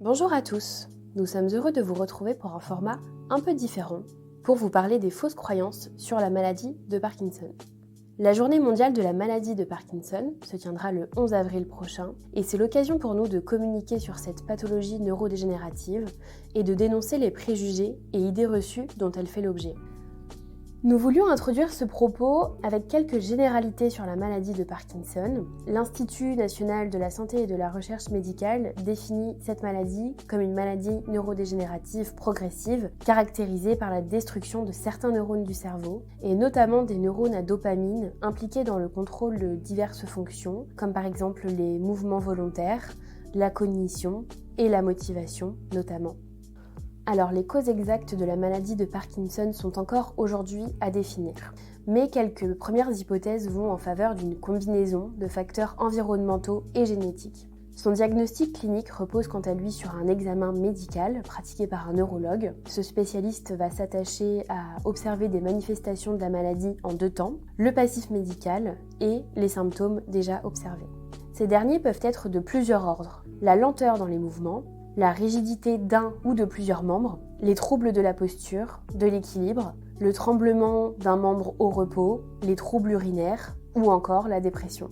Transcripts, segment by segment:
Bonjour à tous, nous sommes heureux de vous retrouver pour un format un peu différent pour vous parler des fausses croyances sur la maladie de Parkinson. La journée mondiale de la maladie de Parkinson se tiendra le 11 avril prochain et c'est l'occasion pour nous de communiquer sur cette pathologie neurodégénérative et de dénoncer les préjugés et idées reçues dont elle fait l'objet. Nous voulions introduire ce propos avec quelques généralités sur la maladie de Parkinson. L'Institut national de la santé et de la recherche médicale définit cette maladie comme une maladie neurodégénérative progressive caractérisée par la destruction de certains neurones du cerveau et notamment des neurones à dopamine impliqués dans le contrôle de diverses fonctions comme par exemple les mouvements volontaires, la cognition et la motivation notamment. Alors, les causes exactes de la maladie de Parkinson sont encore aujourd'hui à définir, mais quelques premières hypothèses vont en faveur d'une combinaison de facteurs environnementaux et génétiques. Son diagnostic clinique repose quant à lui sur un examen médical pratiqué par un neurologue. Ce spécialiste va s'attacher à observer des manifestations de la maladie en 2 temps, le passif médical et les symptômes déjà observés. Ces derniers peuvent être de plusieurs ordres: la lenteur dans les mouvements, la rigidité d'un ou de plusieurs membres, les troubles de la posture, de l'équilibre, le tremblement d'un membre au repos, les troubles urinaires ou encore la dépression.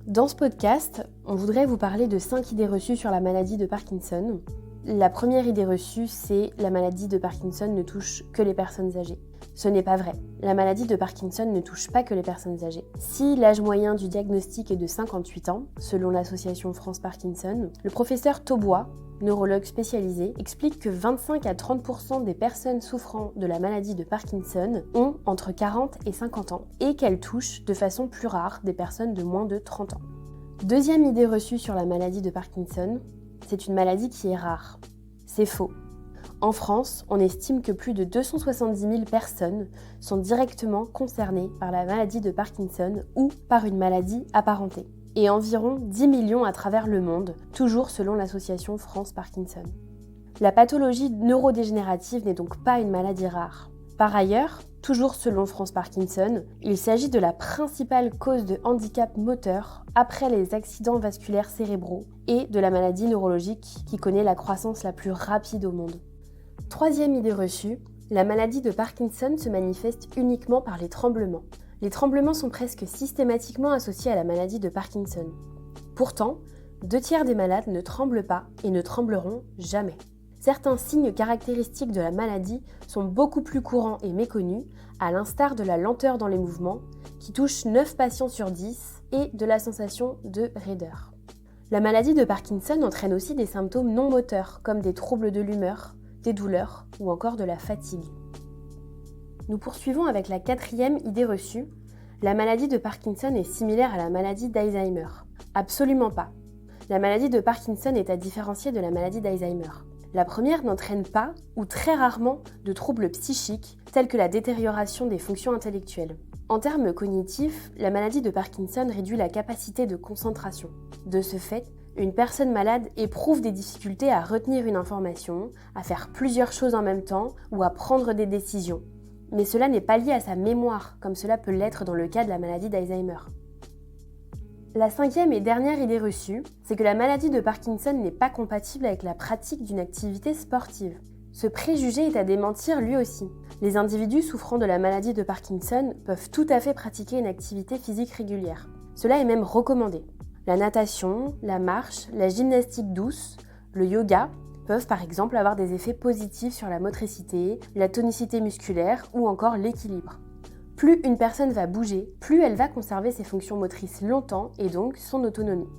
Dans ce podcast, on voudrait vous parler de 5 idées reçues sur la maladie de Parkinson. La première idée reçue, c'est la maladie de Parkinson ne touche que les personnes âgées. Ce n'est pas vrai. La maladie de Parkinson ne touche pas que les personnes âgées. Si l'âge moyen du diagnostic est de 58 ans, selon l'association France Parkinson, le professeur Taubois, neurologue spécialisé, explique que 25 à 30% des personnes souffrant de la maladie de Parkinson ont entre 40 et 50 ans et qu'elle touche de façon plus rare des personnes de moins de 30 ans. Deuxième idée reçue sur la maladie de Parkinson, c'est une maladie qui est rare. C'est faux. En France, on estime que plus de 270 000 personnes sont directement concernées par la maladie de Parkinson ou par une maladie apparentée, et environ 10 millions à travers le monde, toujours selon l'association France Parkinson. La pathologie neurodégénérative n'est donc pas une maladie rare. Par ailleurs, toujours selon France Parkinson, il s'agit de la principale cause de handicap moteur après les accidents vasculaires cérébraux et de la maladie neurologique qui connaît la croissance la plus rapide au monde. Troisième idée reçue, la maladie de Parkinson se manifeste uniquement par les tremblements. Les tremblements sont presque systématiquement associés à la maladie de Parkinson. Pourtant, 2/3 des malades ne tremblent pas et ne trembleront jamais. Certains signes caractéristiques de la maladie sont beaucoup plus courants et méconnus, à l'instar de la lenteur dans les mouvements, qui touche 9 patients sur 10, et de la sensation de raideur. La maladie de Parkinson entraîne aussi des symptômes non moteurs, comme des troubles de l'humeur, des douleurs ou encore de la fatigue. Nous poursuivons avec la 4e idée reçue. La maladie de Parkinson est similaire à la maladie d'Alzheimer. Absolument pas. La maladie de Parkinson est à différencier de la maladie d'Alzheimer. La première n'entraîne pas, ou très rarement, de troubles psychiques, tels que la détérioration des fonctions intellectuelles. En termes cognitifs, la maladie de Parkinson réduit la capacité de concentration. De ce fait, une personne malade éprouve des difficultés à retenir une information, à faire plusieurs choses en même temps ou à prendre des décisions. Mais cela n'est pas lié à sa mémoire, comme cela peut l'être dans le cas de la maladie d'Alzheimer. La 5e et dernière idée reçue, c'est que la maladie de Parkinson n'est pas compatible avec la pratique d'une activité sportive. Ce préjugé est à démentir lui aussi. Les individus souffrant de la maladie de Parkinson peuvent tout à fait pratiquer une activité physique régulière. Cela est même recommandé. La natation, la marche, la gymnastique douce, le yoga peuvent par exemple avoir des effets positifs sur la motricité, la tonicité musculaire ou encore l'équilibre. Plus une personne va bouger, plus elle va conserver ses fonctions motrices longtemps et donc son autonomie.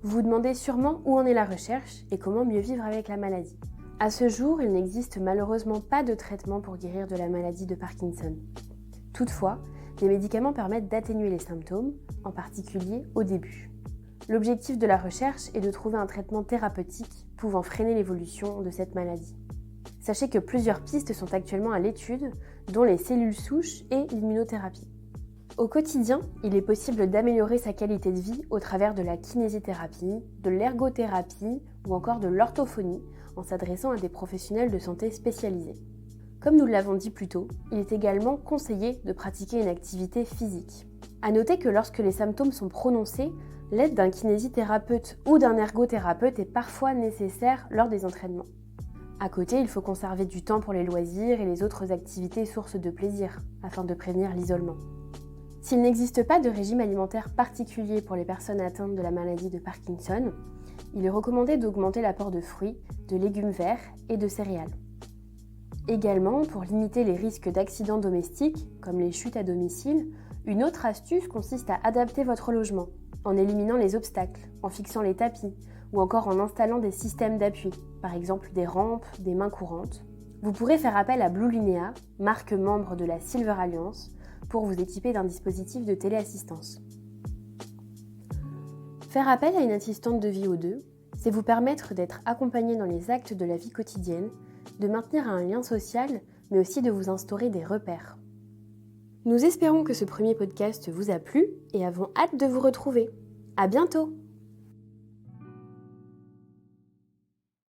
Vous vous demandez sûrement où en est la recherche et comment mieux vivre avec la maladie. À ce jour, il n'existe malheureusement pas de traitement pour guérir de la maladie de Parkinson. Toutefois, les médicaments permettent d'atténuer les symptômes, en particulier au début. L'objectif de la recherche est de trouver un traitement thérapeutique pouvant freiner l'évolution de cette maladie. Sachez que plusieurs pistes sont actuellement à l'étude, dont les cellules souches et l'immunothérapie. Au quotidien, il est possible d'améliorer sa qualité de vie au travers de la kinésithérapie, de l'ergothérapie ou encore de l'orthophonie en s'adressant à des professionnels de santé spécialisés. Comme nous l'avons dit plus tôt, il est également conseillé de pratiquer une activité physique. À noter que lorsque les symptômes sont prononcés, l'aide d'un kinésithérapeute ou d'un ergothérapeute est parfois nécessaire lors des entraînements. À côté, il faut conserver du temps pour les loisirs et les autres activités sources de plaisir, afin de prévenir l'isolement. S'il n'existe pas de régime alimentaire particulier pour les personnes atteintes de la maladie de Parkinson, il est recommandé d'augmenter l'apport de fruits, de légumes verts et de céréales. Également, pour limiter les risques d'accidents domestiques, comme les chutes à domicile, une autre astuce consiste à adapter votre logement, en éliminant les obstacles, en fixant les tapis, ou encore en installant des systèmes d'appui, par exemple des rampes, des mains courantes. Vous pourrez faire appel à Blue Linea, marque membre de la Silver Alliance, pour vous équiper d'un dispositif de téléassistance. Faire appel à une assistante de vie ou deux, c'est vous permettre d'être accompagné dans les actes de la vie quotidienne, de maintenir un lien social, mais aussi de vous instaurer des repères. Nous espérons que ce premier podcast vous a plu et avons hâte de vous retrouver. À bientôt!